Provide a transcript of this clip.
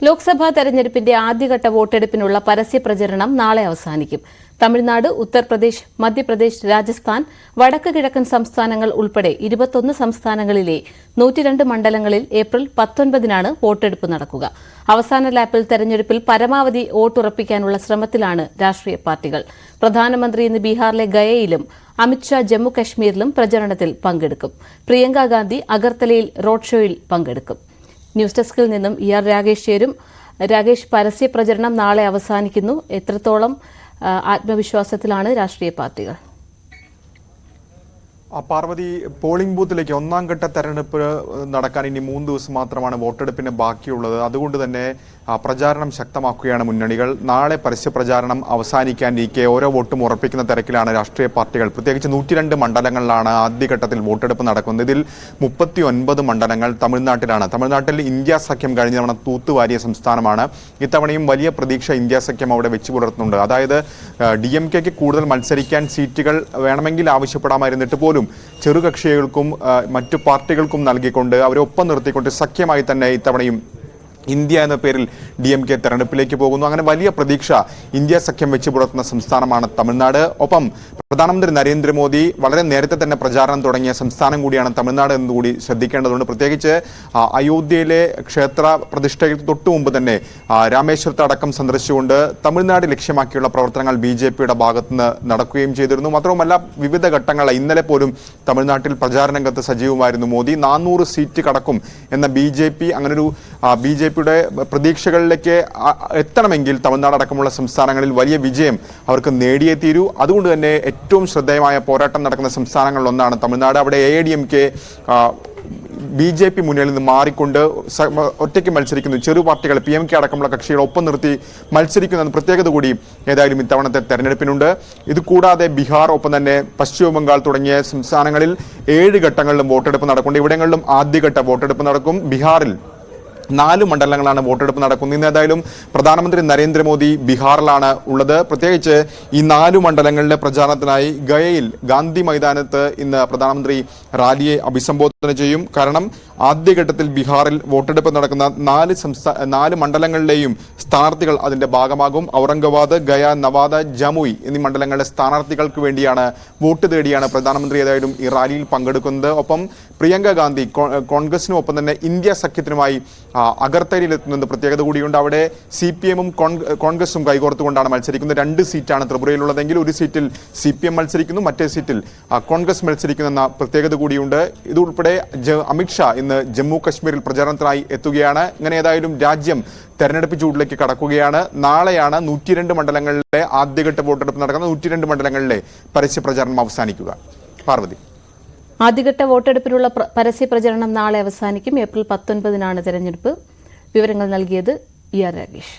ലോക്സഭാ തെരഞ്ഞെടുപ്പിന്റെ ആദ്യഘട്ട വോട്ടെടുപ്പിനുള്ള പരസ്യ പ്രചരണം നാളെ അവസാനിക്കും. തമിഴ്നാട്, ഉത്തർപ്രദേശ്, മധ്യപ്രദേശ്, രാജസ്ഥാൻ, വടക്ക് കിഴക്കൻ സംസ്ഥാനങ്ങൾ ഉൾപ്പെടെ 21 സംസ്ഥാനങ്ങളിലെ 102 മണ്ഡലങ്ങളിൽ ഏപ്രിൽ 19-നാണ് വോട്ടെടുപ്പ് നടക്കുക. അവസാന ലാപ്പിൽ തെരഞ്ഞെടുപ്പിൽ പരമാവധി വോട്ടുറപ്പിക്കാനുള്ള ശ്രമത്തിലാണ് രാഷ്ട്രീയ പാർട്ടികൾ. പ്രധാനമന്ത്രി ഇന്ന് ബീഹാറിലെ ഗയയിലും അമിത്ഷാ ജമ്മുകശ്മീരിലും പ്രചരണത്തിൽ പങ്കെടുക്കും. പ്രിയങ്ക ഗാന്ധി അഗർത്തലയിൽ റോഡ് ഷോയിൽ പങ്കെടുക്കും. ന്യൂസ് ഡെസ്കിൽ നിന്നും രാകേഷ് ചേരും. രാകേഷ്, പരസ്യ പ്രചരണം നാളെ അവസാനിക്കുന്നു. എത്രത്തോളം ആത്മവിശ്വാസത്തിലാണ് രാഷ്ട്രീയ പാർട്ടികൾ? പാർവതി, പോളിംഗ് ബൂത്തിലേക്ക് ഒന്നാം ഘട്ട തെരഞ്ഞെടുപ്പ് നടക്കാൻ ഇനി 3 ദിവസം മാത്രമാണ് വോട്ടെടുപ്പിന് ബാക്കിയുള്ളത്. അതുകൊണ്ട് തന്നെ പ്രചാരണം ശക്തമാക്കുകയാണ് മുന്നണികൾ. നാളെ പരസ്യ പ്രചാരണം അവസാനിക്കാനിരിക്കെ ഓരോ വോട്ടും ഉറപ്പിക്കുന്ന തിരക്കിലാണ് രാഷ്ട്രീയ പാർട്ടികൾ. പ്രത്യേകിച്ച് 102 മണ്ഡലങ്ങളിലാണ് ആദ്യഘട്ടത്തിൽ വോട്ടെടുപ്പ് നടക്കുന്നത്. ഇതിൽ 39 മണ്ഡലങ്ങൾ തമിഴ്നാട്ടിലാണ്. തമിഴ്നാട്ടിൽ ഇന്ത്യ സഖ്യം കഴിഞ്ഞ തവണ തൂത്തുവാരിയ സംസ്ഥാനമാണ്. ഇത്തവണയും വലിയ പ്രതീക്ഷ ഇന്ത്യ സഖ്യം അവിടെ വെച്ചു പുലർത്തുന്നുണ്ട്. അതായത് DMK-ക്ക് കൂടുതൽ മത്സരിക്കാൻ സീറ്റുകൾ വേണമെങ്കിൽ ആവശ്യപ്പെടാമായിരുന്നിട്ട് പോലും ചെറുകക്ഷികൾക്കും മറ്റു പാർട്ടികൾക്കും നൽകിക്കൊണ്ട് അവരെ ഒപ്പം നിർത്തിക്കൊണ്ട് സഖ്യമായി തന്നെ ഇത്തവണയും ഇന്ത്യ എന്ന പേരിൽ DMK തെരഞ്ഞെടുപ്പിലേക്ക് പോകുന്നു. അങ്ങനെ വലിയ പ്രതീക്ഷ ഇന്ത്യ സഖ്യം വെച്ച് പുലർത്തുന്ന സംസ്ഥാനമാണ് തമിഴ്നാട്. ഒപ്പം പ്രധാനമന്ത്രി നരേന്ദ്രമോദി വളരെ നേരത്തെ തന്നെ പ്രചാരണം തുടങ്ങിയ സംസ്ഥാനം കൂടിയാണ് തമിഴ്നാട് എന്നുകൂടി ശ്രദ്ധിക്കേണ്ടതുണ്ട്. പ്രത്യേകിച്ച് അയോധ്യയിലെ ക്ഷേത്ര പ്രതിഷ്ഠയ്ക്ക് തൊട്ടു മുമ്പ് തന്നെ രാമേശ്വരത്തെ അടക്കം സന്ദർശിച്ചുകൊണ്ട് തമിഴ്നാട് ലക്ഷ്യമാക്കിയുള്ള പ്രവർത്തനങ്ങൾ BJP-യുടെ ഭാഗത്തുനിന്ന് നടക്കുകയും ചെയ്തിരുന്നു. മാത്രവുമല്ല, വിവിധ ഘട്ടങ്ങളിൽ ഇന്നലെ പോലും തമിഴ്നാട്ടിൽ പ്രചാരണ രംഗത്ത് സജീവമായിരുന്നു മോദി. 400 സീറ്റ് കടക്കും എന്ന അങ്ങനൊരു BJP-യുടെ പ്രതീക്ഷകളിലേക്ക് എത്തണമെങ്കിൽ തമിഴ്നാട് അടക്കമുള്ള സംസ്ഥാനങ്ങളിൽ വലിയ വിജയം അവർക്ക് നേടിയേ തീരൂ. അതുകൊണ്ട് തന്നെ ഏറ്റവും ശ്രദ്ധേയമായ പോരാട്ടം നടക്കുന്ന സംസ്ഥാനങ്ങളിൽ ഒന്നാണ് തമിഴ്നാട്. അവിടെ AIDMK BJP മുന്നിൽ നിന്ന് മാറിക്കൊണ്ട് ഒറ്റയ്ക്ക് മത്സരിക്കുന്നു. ചെറു പാർട്ടികൾ PMK അടക്കമുള്ള കക്ഷികൾ ഒപ്പം നിർത്തി മത്സരിക്കുന്ന പ്രത്യേകത കൂടി ഏതായാലും ഇത്തവണത്തെ തെരഞ്ഞെടുപ്പിനുണ്ട്. ഇതുകൂടാതെ ബീഹാർ, ഒപ്പം തന്നെ പശ്ചിമ ബംഗാൾ തുടങ്ങിയ സംസ്ഥാനങ്ങളിൽ 7 ഘട്ടങ്ങളിലും വോട്ടെടുപ്പ് നടക്കുന്നുണ്ട്. ഇവിടങ്ങളിലും ആദ്യഘട്ട വോട്ടെടുപ്പ് നടക്കും. ബീഹാറിൽ 4 മണ്ഡലങ്ങളാണ് വോട്ടെടുപ്പ് നടക്കുന്നത്. ഇന്ന് ഏതായാലും പ്രധാനമന്ത്രി നരേന്ദ്രമോദി ബീഹാറിലാണ് ഉള്ളത്. പ്രത്യേകിച്ച് ഈ 4 മണ്ഡലങ്ങളിലെ പ്രചാരണത്തിനായി ഗയയിൽ ഗാന്ധി മൈതാനത്ത് ഇന്ന് പ്രധാനമന്ത്രി റാലിയെ അഭിസംബോധന ചെയ്യും. കാരണം ആദ്യഘട്ടത്തിൽ ബീഹാറിൽ വോട്ടെടുപ്പ് നടക്കുന്ന 4 മണ്ഡലങ്ങളിലെയും സ്ഥാനാർത്ഥികൾ അതിന്റെ ഭാഗമാകും. ഔറംഗാബാദ്, ഗയ, നവാദ, ജമുയി എന്നീ മണ്ഡലങ്ങളിലെ സ്ഥാനാർത്ഥികൾക്ക് വേണ്ടിയാണ് വോട്ട് തേടിയാണ് പ്രധാനമന്ത്രി ഏതായാലും ഈ റാലിയിൽ പങ്കെടുക്കുന്നത്. ഒപ്പം പ്രിയങ്ക ഗാന്ധി കോൺഗ്രസിനും ഒപ്പം തന്നെ ഇന്ത്യ സഖ്യത്തിനുമായി അഗർത്തലയിൽ എത്തുന്നത് പ്രത്യേകത കൂടിയുണ്ട്. അവിടെ CPM-ഉം കോൺഗ്രസും കൈകോർത്തുകൊണ്ടാണ് മത്സരിക്കുന്നത്. 2 സീറ്റാണ് ത്രിപുരയിലുള്ളതെങ്കിൽ 1 സീറ്റിൽ CPM മത്സരിക്കുന്നു, മറ്റേ സീറ്റിൽ കോൺഗ്രസ് മത്സരിക്കുന്നെന്ന പ്രത്യേകത കൂടിയുണ്ട്. ഇതുൾപ്പെടെ അമിത്ഷാ ഇന്ന് ജമ്മു കശ്മീരിൽ പ്രചാരണത്തിനായി എത്തുകയാണ്. ഇങ്ങനെ ഏതായാലും രാജ്യം തെരഞ്ഞെടുപ്പ് ചൂടിലേക്ക് കടക്കുകയാണ്. നാളെയാണ് 102 മണ്ഡലങ്ങളിലെ ആദ്യഘട്ട വോട്ടെടുപ്പ് നടക്കുന്ന 102 മണ്ഡലങ്ങളിലെ പരസ്യ പ്രചാരണം അവസാനിക്കുക. പാർവതി, ആദ്യഘട്ട വോട്ടെടുപ്പിനുള്ള പരസ്യ പ്രചരണം നാളെ അവസാനിക്കും. ഏപ്രിൽ 19-നാണ് തെരഞ്ഞെടുപ്പ്. വിവരങ്ങൾ നൽകിയത് രാകേഷ്.